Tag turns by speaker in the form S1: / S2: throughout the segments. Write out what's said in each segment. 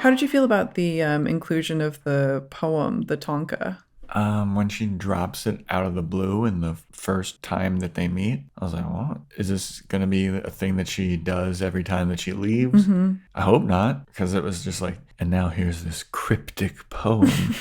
S1: How did you feel about the inclusion of the poem, the Tonka?
S2: When she drops it out of the blue in the first time that they meet, I was like, "What is this gonna be a thing that she does every time that she leaves?"
S1: Mm-hmm.
S2: I hope not, because it was just like, and now here's this cryptic poem,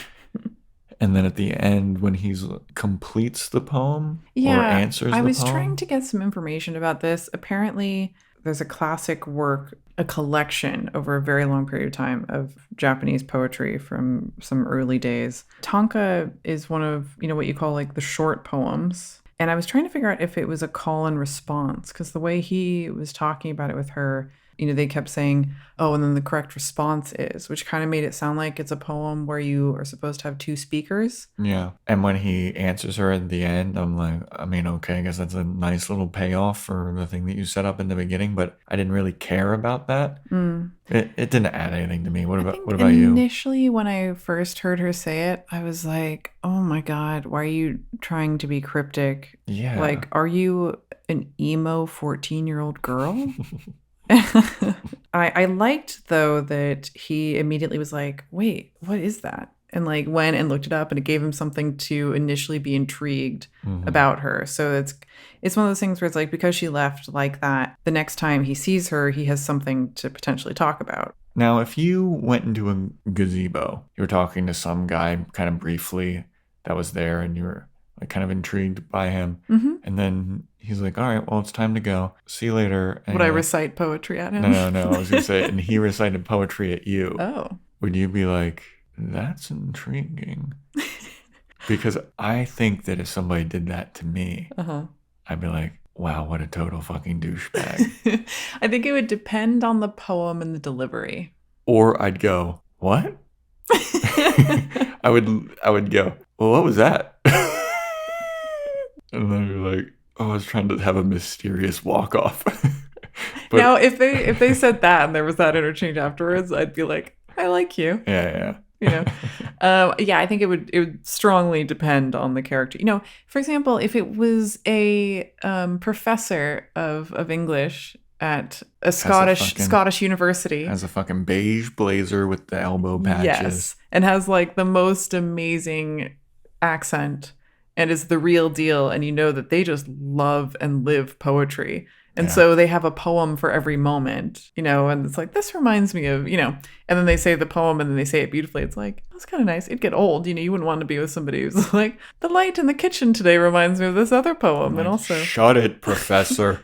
S2: and then at the end when he's completes the poem or
S1: Yeah,
S2: answers
S1: I
S2: the
S1: was trying
S2: poem,
S1: to get some information about this. Apparently, there's a classic work, a collection over a very long period of time of Japanese poetry from some early days. Tanka is one of, what you call like the short poems. And I was trying to figure out if it was a call and response because the way he was talking about it with her, they kept saying, oh, and then the correct response is, which kind of made it sound like it's a poem where you are supposed to have two speakers.
S2: yeah. And when he answers her at the end, I'm like, I mean, okay, I guess that's a nice little payoff for the thing that you set up in the beginning, but I didn't really care about that.
S1: Mm.
S2: It didn't add anything to me. What
S1: I
S2: about
S1: think
S2: what about you?
S1: initially when I first heard her say it, I was like, oh my God, why are you trying to be cryptic?
S2: Yeah.
S1: Like, are you an emo 14-year-old girl? I liked though that he immediately was like, wait, what is that? And like went and looked it up and it gave him something to initially be intrigued
S2: Hmm.
S1: about her. So it's one of those things where it's like because she left like that, the next time he sees her, he has something to potentially talk about.
S2: Now, if you went into a gazebo, you were talking to some guy kind of briefly that was there and you were like kind of intrigued by him.
S1: Hmm.
S2: And then he's like, all right, well, it's time to go. See you later. And
S1: Would I
S2: you're like,
S1: recite poetry at
S2: no,
S1: him?
S2: no, no. I was going to say, and he recited poetry at you.
S1: Oh.
S2: Would you be like, that's intriguing? Because I think that if somebody did that to me,
S1: Uh-huh.
S2: I'd be like, wow, what a total fucking douchebag.
S1: I think it would depend on the poem and the delivery.
S2: Or I'd go, what? I would go, well, what was that? And then you're like, oh, I was trying to have a mysterious walk off. But
S1: Now, if they said that and there was that interchange afterwards, I'd be like, I like you.
S2: yeah,
S1: You know,
S2: yeah.
S1: yeah, I think it would strongly depend on the character. For example, if it was a professor of English at a Scottish university,
S2: Has a fucking beige blazer with the elbow patches.
S1: yes, and has like the most amazing accent and is the real deal, and that they just love and live poetry. And
S2: Yeah.
S1: so they have a poem for every moment, and it's like, this reminds me of, and then they say the poem and then they say it beautifully. It's like, that's kind of nice. It'd get old. You wouldn't want to be with somebody who's like, the light in the kitchen today reminds me of this other poem. And
S2: Like,
S1: also,
S2: shut it, professor.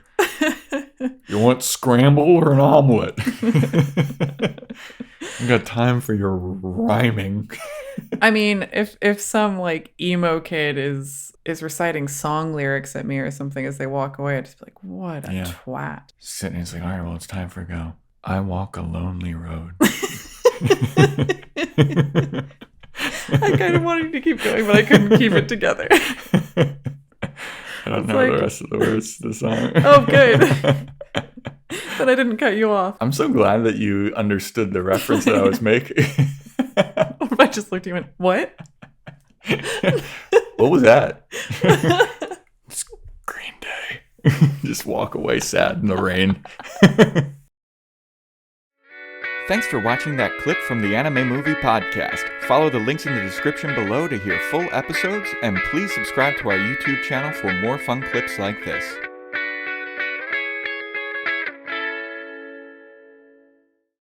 S2: You want scramble or an omelet? I got time for your rhyming.
S1: I mean, if some like emo kid is reciting song lyrics at me or something as they walk away, I'd just be like, what a
S2: Yeah.
S1: twat.
S2: Sitting, it's like, all right, well, it's time for go. I walk a lonely road.
S1: I kind of wanted to keep going, but I couldn't keep it together.
S2: I don't
S1: It's
S2: know
S1: like-
S2: the rest of the words to the song.
S1: Oh, good. But I didn't cut you off.
S2: I'm so glad that you understood the reference that I was making.
S1: I just looked at you and went, what?
S2: What was that? It's Green Day. Just walk away sad in the rain. Thanks for watching that clip from the Anime Movie Podcast. Follow the links in the description below to hear full episodes, and please subscribe to our YouTube channel for more fun clips like this.